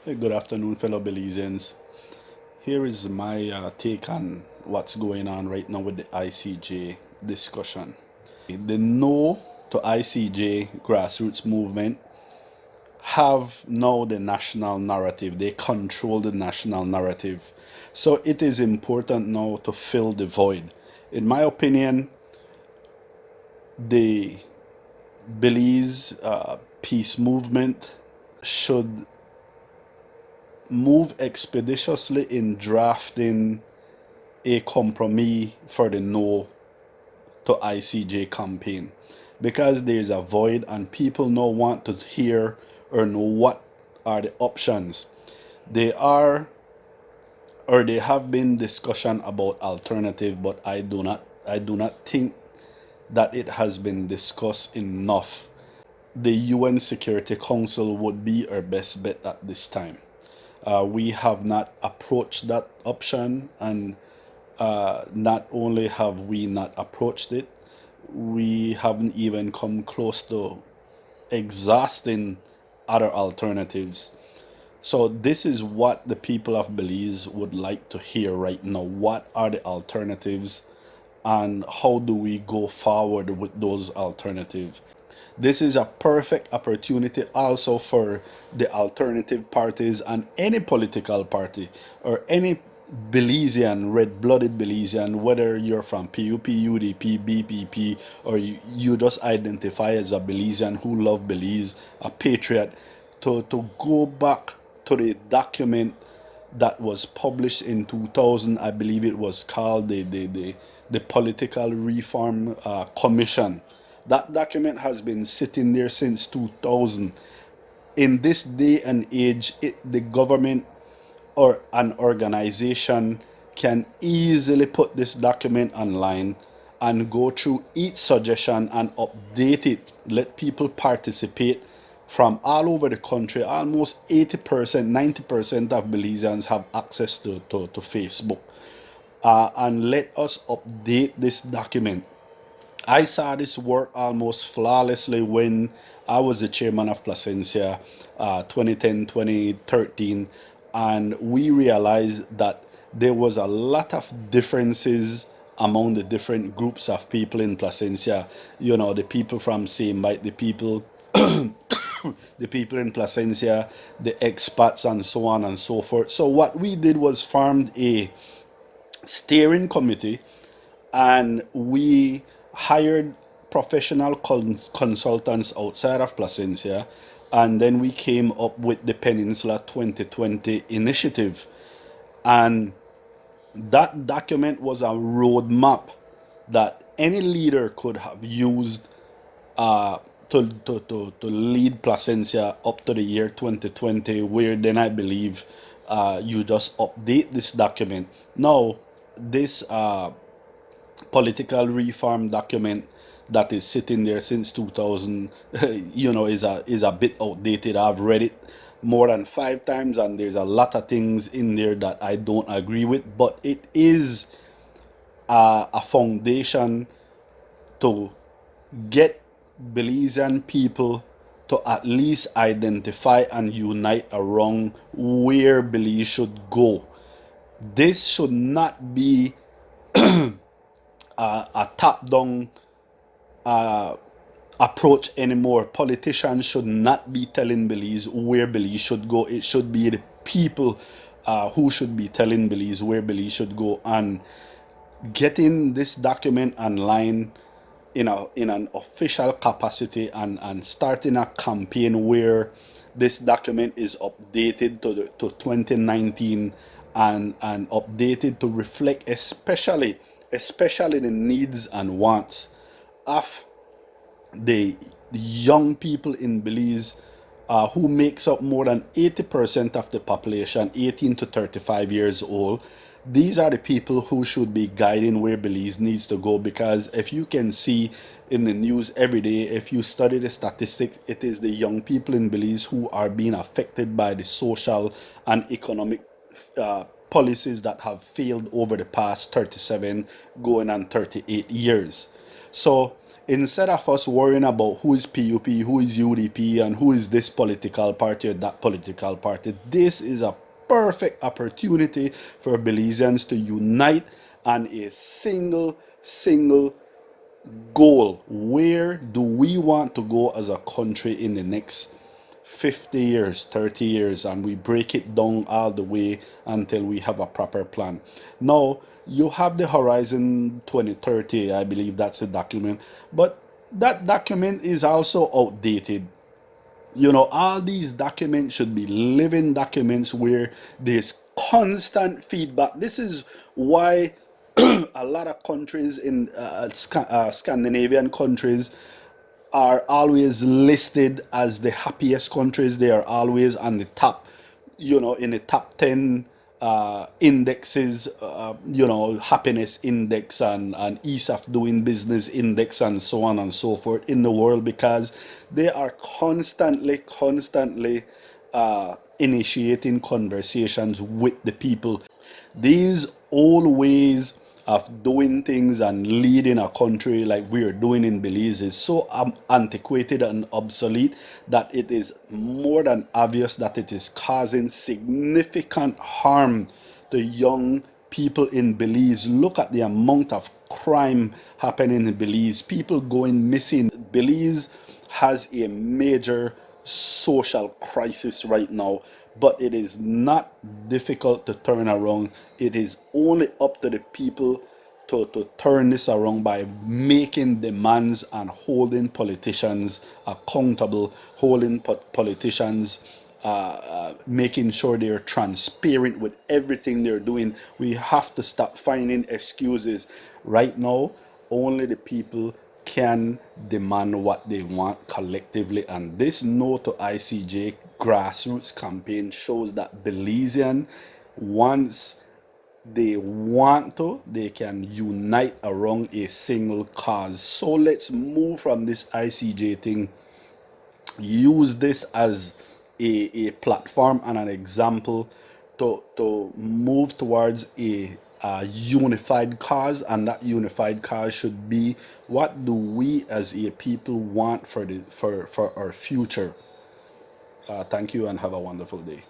Hey, good afternoon, fellow Belizeans. Here is my take on what's going on right now with the ICJ discussion. The No to ICJ grassroots movement have now the national narrative. They control the national narrative. So it is important now to fill the void. In my opinion, the Belize peace movement should move expeditiously in drafting a compromise for the No to ICJ campaign because there's a void and people now want to hear or know what are the options. They are or they have been discussion about alternative, but I do not think that it has been discussed enough. The UN Security Council would be our best bet at this time. We have not approached that option, and not only have we not approached it, we haven't even come close to exhausting other alternatives. So this is what the people of Belize would like to hear right now. What are the alternatives and how do we go forward with those alternatives? This is a perfect opportunity also for the alternative parties and any political party or any Belizean, red-blooded Belizean, whether you're from PUP, UDP, BPP, or you just identify as a Belizean who love Belize, a patriot, to go back to the document that was published in 2000. I believe it was called the Political Reform Commission. That document has been sitting there since 2000. In this day and age, the government or an organization can easily put this document online and go through each suggestion and update it. Let people participate from all over the country. Almost 80%, 90% of Belizeans have access to Facebook. And let us update this document. I saw this work almost flawlessly when I was the chairman of Placencia, 2010, 2013, and we realized that there was a lot of differences among the different groups of people in Placencia. The people from same bite, the people in Placencia, the expats, and so on and so forth. So what we did was formed a steering committee, and we hired professional consultants outside of Placencia, and then we came up with the Peninsula 2020 initiative. And that document was a roadmap that any leader could have used to lead Placencia up to the year 2020, where then I believe you just update this document. Now, this political reform document that is sitting there since 2000, is a bit outdated. I've read it more than 5 times, and there's a lot of things in there that I don't agree with, but it is a foundation to get Belizean people to at least identify and unite around where Belize should go. This should not be a top-down approach anymore. Politicians should not be telling Belize where Belize should go. It should be the people who should be telling Belize where Belize should go. And getting this document online in an official capacity, and starting a campaign where this document is updated to 2019, and updated to reflect especially the needs and wants of the young people in Belize, who makes up more than 80% of the population, 18 to 35 years old. These are the people who should be guiding where Belize needs to go, because if you can see in the news every day, if you study the statistics, it is the young people in Belize who are being affected by the social and economic policies that have failed over the past 37 going on 38 years. So instead of us worrying about who is PUP, who is UDP, and who is this political party or that political party, this is a perfect opportunity for Belizeans to unite on a single goal. Where do we want to go as a country in the next 50 years, 30 years, and we break it down all the way until we have a proper plan. Now, you have the Horizon 2030, I believe that's the document, but that document is also outdated. You know, all these documents should be living documents where there's constant feedback. This is why a lot of countries in Scandinavian countries are always listed as the happiest countries. They are always on the top, you know, in the top 10 indexes, happiness index and ease of doing business index and so on and so forth in the world, because they are constantly initiating conversations with the people. These old ways of doing things and leading a country like we are doing in Belize is so antiquated and obsolete that it is more than obvious that it is causing significant harm to young people in Belize. Look at the amount of crime happening in Belize, people going missing. Belize has a major social crisis right now, but it is not difficult to turn around. It is only up to the people to turn this around by making demands and holding politicians accountable, holding politicians, making sure they're transparent with everything they're doing. We have to stop finding excuses. Right now, only the people can demand what they want collectively. And this No to ICJ grassroots campaign shows that Belizean, once they want to, they can unite around a single cause. So let's move from this ICJ thing, use this as a platform and an example to move towards a unified cause, and that unified cause should be, what do we as a people want for our future. Thank you and have a wonderful day.